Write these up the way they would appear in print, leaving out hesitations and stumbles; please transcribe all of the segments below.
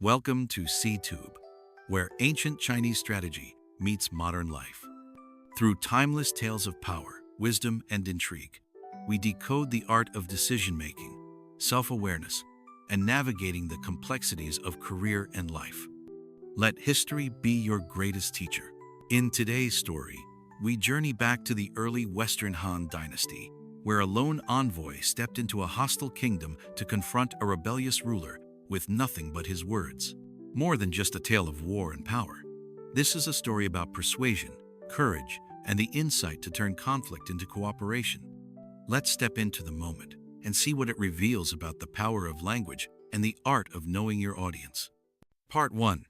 Welcome to C.Tube, where ancient Chinese strategy meets modern life. Through timeless tales of power, wisdom, and intrigue, we decode the art of decision-making, self-awareness, and navigating the complexities of career and life. Let history be your greatest teacher. In today's story, we journey back to the early Western Han Dynasty, where a lone envoy stepped into a hostile kingdom to confront a rebellious ruler with nothing but his words. More than just a tale of war and power, this is a story about persuasion, courage, and the insight to turn conflict into cooperation. Let's step into the moment and see what it reveals about the power of language and the art of knowing your audience. Part 1.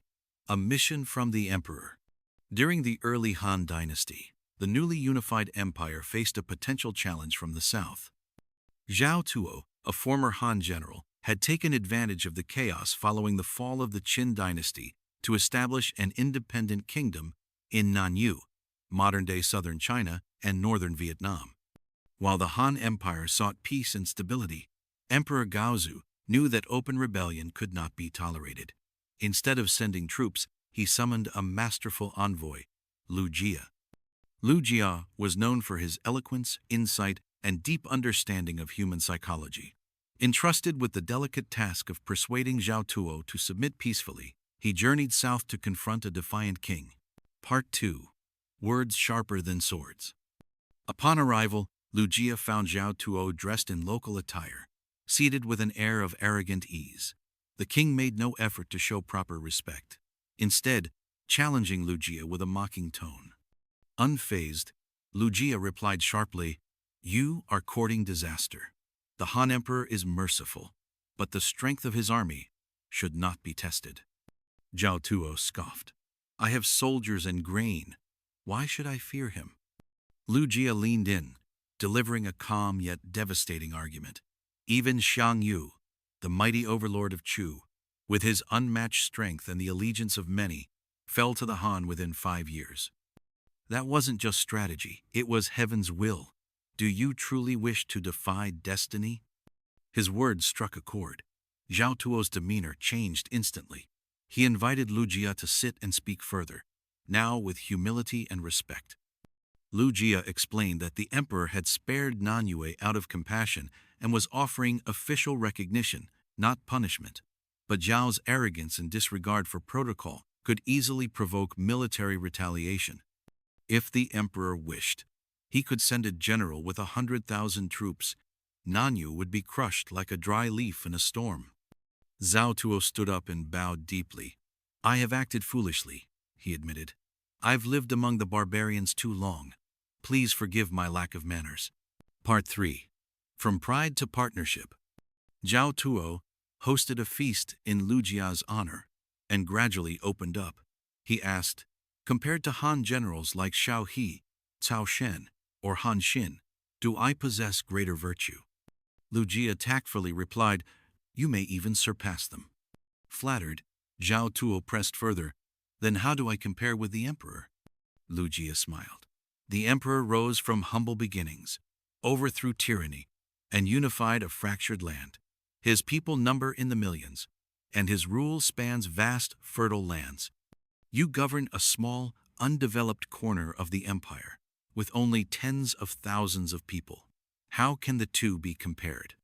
A Mission from the Emperor. During the early Han Dynasty, the newly unified empire faced a potential challenge from the south. Zhao, a former Han general, had taken advantage of the chaos following the fall of the Qin dynasty to establish an independent kingdom in Nanyu, modern-day southern China and northern Vietnam. While the Han Empire sought peace and stability, Emperor Gaozu knew that open rebellion could not be tolerated. Instead of sending troops, he summoned a masterful envoy, Lu Jia. Lu Jia was known for his eloquence, insight, and deep understanding of human psychology. Entrusted with the delicate task of persuading Zhao to submit peacefully, he journeyed south to confront a defiant king. Part 2. Words sharper than swords. Upon arrival, Lu Jia found Zhao dressed in local attire, seated with an air of arrogant ease. The king made no effort to show proper respect, instead challenging Lu Jia with a mocking tone. Unfazed, Lu Jia replied sharply, "You are courting disaster. The Han Emperor is merciful, but the strength of his army should not be tested." Zhao scoffed. "I have soldiers and grain. Why should I fear him?" Lu Jia leaned in, delivering a calm yet devastating argument. Even Xiang Yu, the mighty overlord of Chu, with his unmatched strength and the allegiance of many, fell to the Han within 5 years. That wasn't just strategy, it was heaven's will. Do you truly wish to defy destiny? His words struck a chord. Zhao demeanor changed instantly. He invited Lu Jia to sit and speak further, now with humility and respect. Lu Jia explained that the emperor had spared Nanyue out of compassion and was offering official recognition, not punishment. But Zhao's arrogance and disregard for protocol could easily provoke military retaliation. If the emperor wished, he could send a general with 100,000 troops. Nanyu would be crushed like a dry leaf in a storm. Zhao stood up and bowed deeply. "I have acted foolishly," he admitted. "I've lived among the barbarians too long. Please forgive my lack of manners." Part 3. From Pride to Partnership. Zhao hosted a feast in Lu Jia's honor and gradually opened up. He asked, "Compared to Han generals like Xiao He, Cao Shen, or Han Xin, do I possess greater virtue?" Lu Jia tactfully replied, "You may even surpass them." Flattered, Zhao pressed further, "Then how do I compare with the emperor?" Lu Jia smiled. "The emperor rose from humble beginnings, overthrew tyranny, and unified a fractured land. His people number in the millions, and his rule spans vast, fertile lands. You govern a small, undeveloped corner of the empire, with only tens of thousands of people. How can the two be compared?"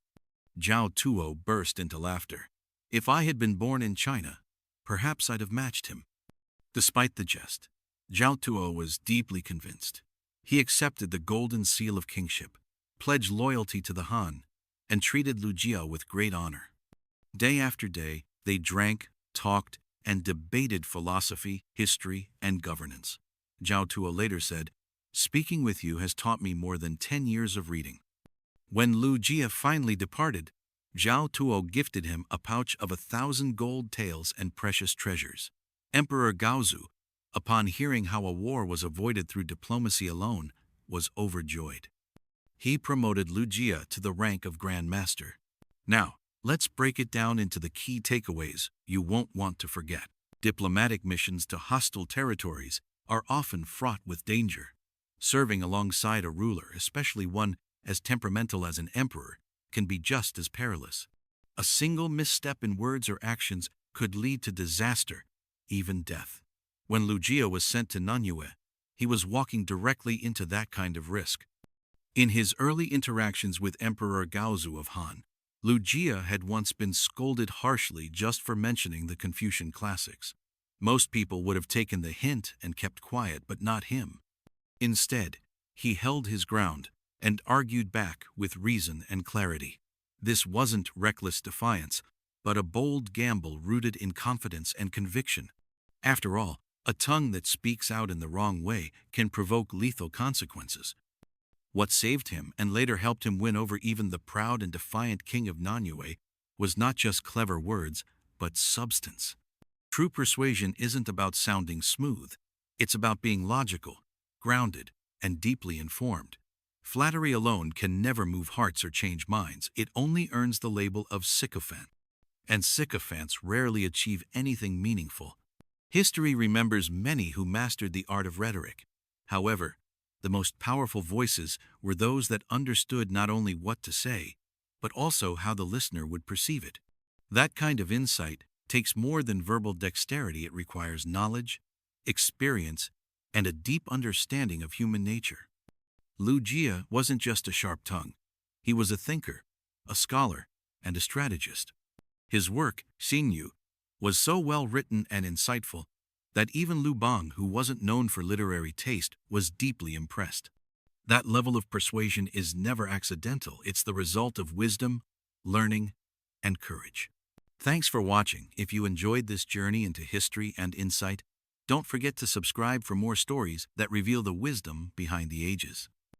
Zhao burst into laughter. "If I had been born in China, perhaps I'd have matched him." Despite the jest, Zhao was deeply convinced. He accepted the golden seal of kingship, pledged loyalty to the Han, and treated Lu Jia with great honor. Day after day, they drank, talked, and debated philosophy, history, and governance. Zhao later said, "Speaking with you has taught me more than 10 years of reading." When Lu Jia finally departed, Zhao gifted him a pouch of 1,000 gold taels and precious treasures. Emperor Gaozu, upon hearing how a war was avoided through diplomacy alone, was overjoyed. He promoted Lu Jia to the rank of Grand Master. Now, let's break it down into the key takeaways you won't want to forget. Diplomatic missions to hostile territories are often fraught with danger. Serving alongside a ruler, especially one as temperamental as an emperor, can be just as perilous. A single misstep in words or actions could lead to disaster, even death. When Lu Jia was sent to Nanyue, he was walking directly into that kind of risk. In his early interactions with Emperor Gaozu of Han, Lu Jia had once been scolded harshly just for mentioning the Confucian classics. Most people would have taken the hint and kept quiet, but not him. Instead, he held his ground and argued back with reason and clarity. This wasn't reckless defiance, but a bold gamble rooted in confidence and conviction. After all, a tongue that speaks out in the wrong way can provoke lethal consequences. What saved him and later helped him win over even the proud and defiant king of Nanyue was not just clever words, but substance. True persuasion isn't about sounding smooth. It's about being logical, grounded, and deeply informed. Flattery alone can never move hearts or change minds. It only earns the label of sycophant. And sycophants rarely achieve anything meaningful. History remembers many who mastered the art of rhetoric. However, the most powerful voices were those that understood not only what to say, but also how the listener would perceive it. That kind of insight takes more than verbal dexterity. It requires knowledge, experience, and a deep understanding of human nature. Lu Jia wasn't just a sharp tongue. He was a thinker, a scholar, and a strategist. His work, Xingyu, was so well written and insightful that even Lu Bang, who wasn't known for literary taste, was deeply impressed. That level of persuasion is never accidental. It's the result of wisdom, learning, and courage. Thanks for watching. If you enjoyed this journey into history and insight, don't forget to subscribe for more stories that reveal the wisdom behind the ages.